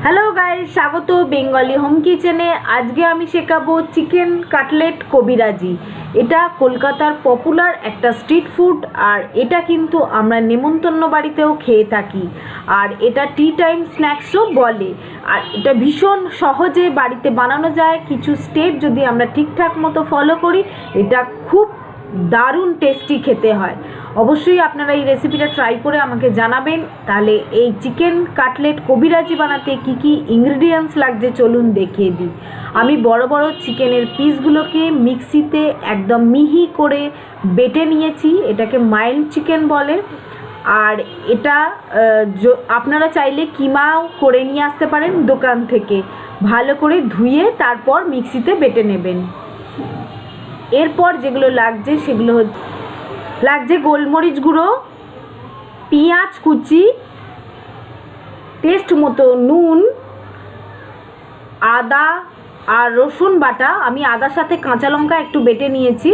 Hello guys, স্বাগত Bengali home কিচেনে। আজকে আমি শেখাবো চিকেন কাটলেট কবিরাজি। এটা কলকাতার পপুলার একটা স্ট্রিট ফুড, আর এটা কিন্তু আমরা নেমন্তন্ন বাড়িতেও খেয়ে থাকি, আর এটা টি টাইম স্ন্যাক্সও বলে। আর এটা ভীষণ সহজে বাড়িতে বানানো যায়, কিছু স্টেপ যদি আমরা ঠিকঠাক মতো ফলো করি এটা খুব দারুণ টেস্টি খেতে হয়। অবশ্যই আপনারা এই রেসিপিটা ট্রাই করে আমাকে জানাবেন। তাহলে এই চিকেন কাটলেট কবিরাজি বানাতে কি কি ইনগ্রিডিয়েন্টস লাগছে চলুন দেখিয়ে দিই। আমি বড় বড় চিকেনের পিসগুলোকে মিক্সিতে একদম মিহি করে বেটে নিয়েছি, এটাকে মাইল্ড চিকেন বলে। আর এটা আপনারা চাইলে কিমাও করে নিয়ে আসতে পারেন দোকান থেকে, ভালো করে ধুয়ে তারপর মিক্সিতে বেটে নেবেন। এরপর যেগুলো লাগছে সেগুলো লাগছে গোলমরিচ গুঁড়ো, পেঁয়াজ কুচি, টেস্ট মতো নুন, আদা আর রসুন বাটা, আমি আদার সাথে কাঁচা লঙ্কা একটু বেটে নিয়েছি,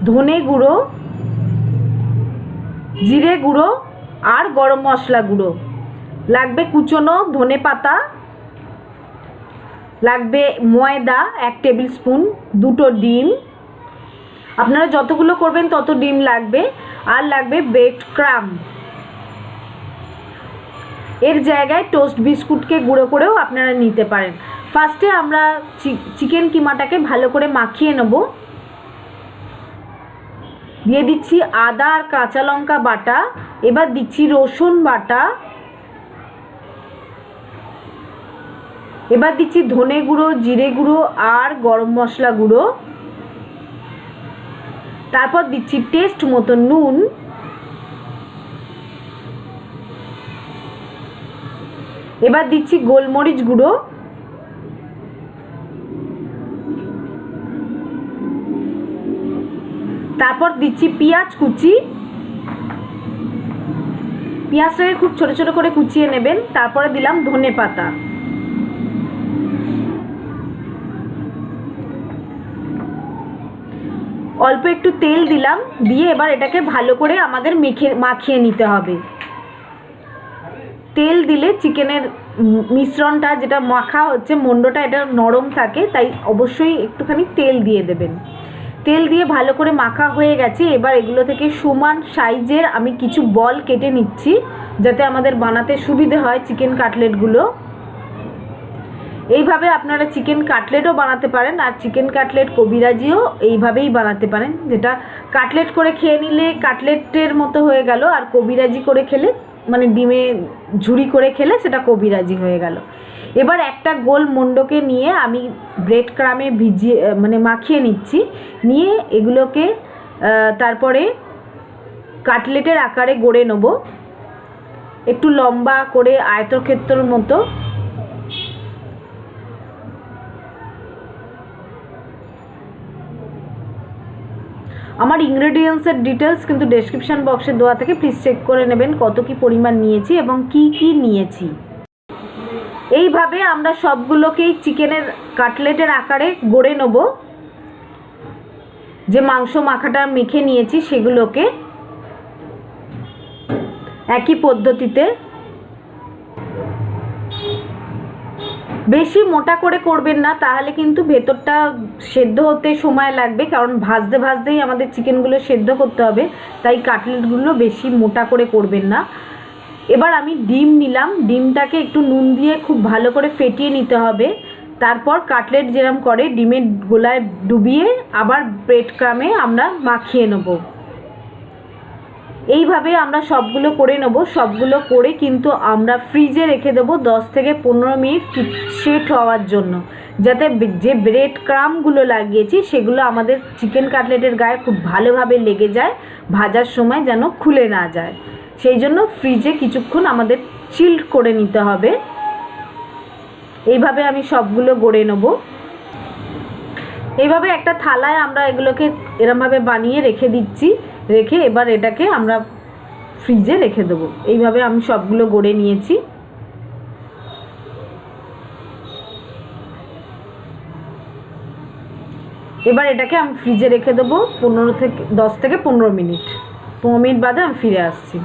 ধনে গুঁড়ো, জিরে গুঁড়ো আর গরম মশলা গুঁড়ো। লাগবে কুচনো ধনে পাতা, লাগবে ময়দা 1 টেবিল স্পুন, 2টো ডিম, আপনারা যতগুলো করবেন তত ডিম লাগবে, আর লাগবে ব্রেড ক্রাম্ব। এর জায়গায় টোস্ট বিস্কুটকে গুঁড়ো করেও আপনারা নিতে পারেন। ফার্স্টে আমরা চিকেন কিমাটাকে ভালো করে মাখিয়ে নেব। দিয়ে দিচ্ছি আদা আর কাঁচা লঙ্কা বাটা, এবার দিচ্ছি রসুন বাটা, এবার দিচ্ছি ধনে গুঁড়ো, জিরে গুঁড়ো আর গরম মশলা গুঁড়ো, তারপর দিচ্ছি টেস্ট মতো নুন, এবার দিচ্ছি গোলমরিচ গুঁড়ো, তারপর দিচ্ছি পেঁয়াজ কুচি, পেঁয়াজটাকে খুব ছোট ছোট করে কুচিয়ে নেবেন। তারপরে দিলাম ধনে পাতা, অল্প একটু তেল দিলাম, দিয়ে এবার এটাকে ভালো করে আমাদের মাখিয়ে নিতে হবে। তেল দিলে চিকেনের মিশ্রণটা যেটা মাখা হচ্ছে মন্ডটা এটা নরম থাকে, তাই অবশ্যই একটুখানি তেল দিয়ে দেবেন। তেল দিয়ে ভালো করে মাখা হয়ে গেছে। এবার এগুলো থেকে সমান সাইজের আমি কিছু বল কেটে নিচ্ছি, যাতে আমাদের বানাতে সুবিধে হয় চিকেন কাটলেটগুলো। এইভাবে আপনারা চিকেন কাটলেটও বানাতে পারেন, আর চিকেন কাটলেট কবিরাজিও এইভাবেই বানাতে পারেন, যেটা কাটলেট করে খেয়ে নিলে কাটলেটের মতো হয়ে গেল, আর কবিরাজি করে খেলে মানে ডিমে ঝুরি করে খেলে সেটা কবিরাজি হয়ে গেল। এবার একটা গোল মন্ডকে নিয়ে আমি ব্রেড ক্রামে ভিজিয়ে মাখিয়ে নিচ্ছি, নিয়ে এগুলোকে তারপরে কাটলেটের আকারে গড়ে নেব, একটু লম্বা করে আয়তক্ষেত্রের মতো। আমার ইনগ্রেডিয়েন্টসের ডিটেলস কিন্তু ডেসক্রিপশন বক্সে দেওয়া থেকে, প্লিজ চেক করে নেবেন কত কি পরিমাণ নিয়েছি এবং কি কি নিয়েছি। এইভাবে আমরা সবগুলোকেই চিকেনের কাটলেটের আকারে গড়ে নেব। যে মাংস মাখাটা মেখে নিয়েছি সেগুলোকে একই পদ্ধতিতে, বেশি মোটা করে করবেন না, তাহলে কিন্তু ভেতরটা সেদ্ধ হতে সময় লাগবে, কারণ ভাজতে ভাজতেই আমাদের চিকেনগুলো সেদ্ধ করতে হবে, তাই কাটলেটগুলো বেশি মোটা করে করবেন না। এবার আমি ডিম নিলাম, ডিমটাকে একটু নুন দিয়ে খুব ভালো করে ফেটিয়ে নিতে হবে। তারপর কাটলেট যেরকম করে ডিমের গোলায় ডুবিয়ে আবার ব্রেড ক্রামে আমরা মাখিয়ে নেব। এইভাবে আমরা সবগুলো করে নেব। সবগুলো করে কিন্তু আমরা ফ্রিজে রেখে দেবো 10 থেকে 15 মিনিট সেট হওয়ার জন্য, যাতে যে ব্রেড ক্রামগুলো লাগিয়েছি সেগুলো আমাদের চিকেন কাটলেটের গায়ে খুব ভালোভাবে লেগে যায়, ভাজার সময় যেন খুলে না যায়। সেই জন্য ফ্রিজে কিছুক্ষণ আমাদের চিল্ড করে নিতে হবে। এইভাবে আমি সবগুলো গড়ে নেব। এইভাবে একটা থালায় আমরা এগুলোকে এরমভাবে বানিয়ে রেখে দিচ্ছি, রেখে এবার এটাকে আমরা ফ্রিজে রেখে দেবো। এইভাবে আমি সবগুলো গড়ে নিয়েছি। এবার এটাকে আমি ফ্রিজে রেখে দেবো 10 থেকে 15 মিনিট। 15 মিনিট বাদে আমি ফিরে আসছি।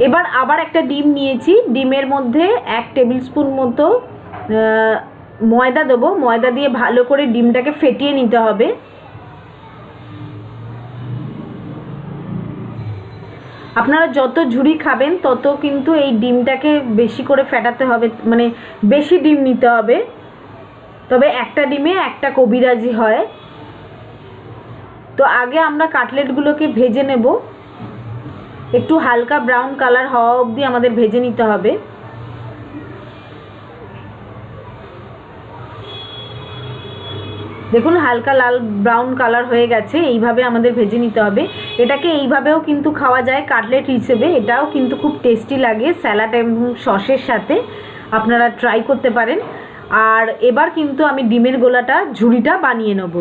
এবার আবার একটা ডিম নিয়েছি, ডিমের মধ্যে 1 টেবিল স্পুন মতো ময়দা দেবো। ময়দা দিয়ে ভালো করে ডিমটাকে ফেটিয়ে নিতে হবে। আপনারা যত ঝুরি খাবেন তত কিন্তু এই ডিমটাকে বেশি করে ফেটাতে হবে, মানে বেশি ডিম নিতে হবে, তবে একটা ডিমে একটা কবিরাজি হয়। তো আগে আমরা কাটলেটগুলোকে ভেজে নেব, একটু হালকা ব্রাউন কালার হওয়া অবধি আমাদের ভেজে নিতে হবে। দেখুন হালকা লাল ব্রাউন কালার হয়ে গেছে, এইভাবে আমাদের ভেজে নিতে হবে। এটাকে এইভাবেও কিন্তু খাওয়া যায় কাটলেট হিসেবে, এটাও কিন্তু খুব টেস্টি লাগে স্যালাড এবং সসের সাথে, আপনারা ট্রাই করতে পারেন। আর এবার কিন্তু আমি ডিমের গোলাটা ঝুড়িটা বানিয়ে নেব।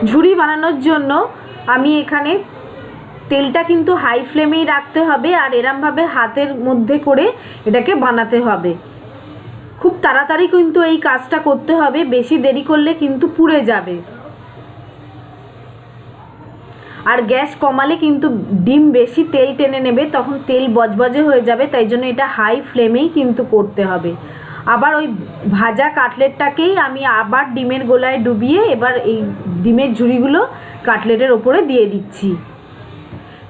ঝুড়ি বানানোর জন্য আমি এখানে তেলটা কিন্তু হাই ফ্লেমেই রাখতে হবে, আর এরমভাবে হাতের মধ্যে করে এটাকে বানাতে হবে। খুব তাড়াতাড়ি কিন্তু এই কাজটা করতে হবে, বেশি দেরি করলে কিন্তু পুড়ে যাবে। আর গ্যাস কমালে কিন্তু ডিম বেশি তেল টেনে নেবে, তখন তেল বজবজে হয়ে যাবে, তাই জন্য এটা হাই ফ্লেমেই কিন্তু করতে হবে। আবার ওই ভাজা কাটলেটটাকেই আমি আবার ডিমের গোলায় ডুবিয়ে এবার এই ডিমের ঝুড়িগুলো কাটলেটের ওপরে দিয়ে দিচ্ছি,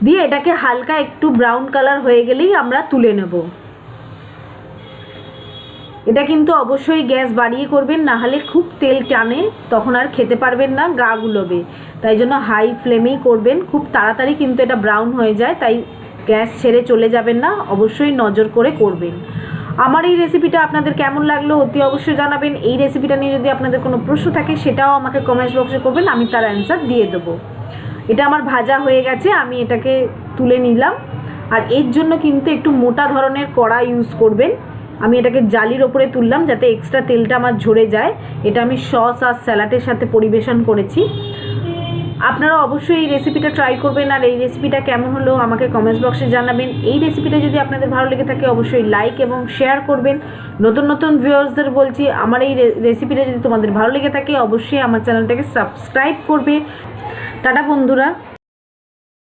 দিয়ে এটাকে হালকা একটু ব্রাউন কালার হয়ে গেলেই আমরা তুলে নেব। এটা কিন্তু অবশ্যই গ্যাস বাড়িয়ে করবেন, না হলে খুব তেল টানে, তখন আর খেতে পারবেন না, গা গুলোবে। তাই জন্য হাই ফ্লেমেই করবেন, খুব তাড়াতাড়ি কিন্তু এটা ব্রাউন হয়ে যায়, তাই গ্যাস ছেড়ে চলে যাবেন না, অবশ্যই নজর করে করবেন। আমার এই রেসিপিটা আপনাদের কেমন লাগলো অতি অবশ্যই জানাবেন। এই রেসিপিটা নিয়ে যদি আপনাদের কোনো প্রশ্ন থাকে সেটাও আমাকে কমেন্টস বক্সে করবেন, আমি তার অ্যান্সার দিয়ে দেবো। এটা আমার ভাজা হয়ে গেছে, আমি এটাকে তুলে নিলাম। আর এর জন্য কিন্তু একটু মোটা ধরনের কড়া ইউজ করবেন। আমি এটাকে জালির ওপরে তুললাম যাতে এক্সট্রা তেলটা আমার ঝরে যায়। এটা আমি সস আর স্যালাডের সাথে পরিবেশন করেছি। আপনারা অবশ্যই এই রেসিপিটা ট্রাই করবেন, আর এই রেসিপিটা কেমন হলো আমাকে কমেন্টস বক্সে জানাবেন। এই রেসিপিটা যদি আপনাদের ভালো লেগে থাকে অবশ্যই লাইক এবং শেয়ার করবেন। নতুন নতুন ভিউয়ার্সদের বলছি, আমার এই রেসিপিটা যদি তোমাদের ভালো লেগে থাকে অবশ্যই আমার চ্যানেলটাকে সাবস্ক্রাইব করবে। টাটা বন্ধুরা।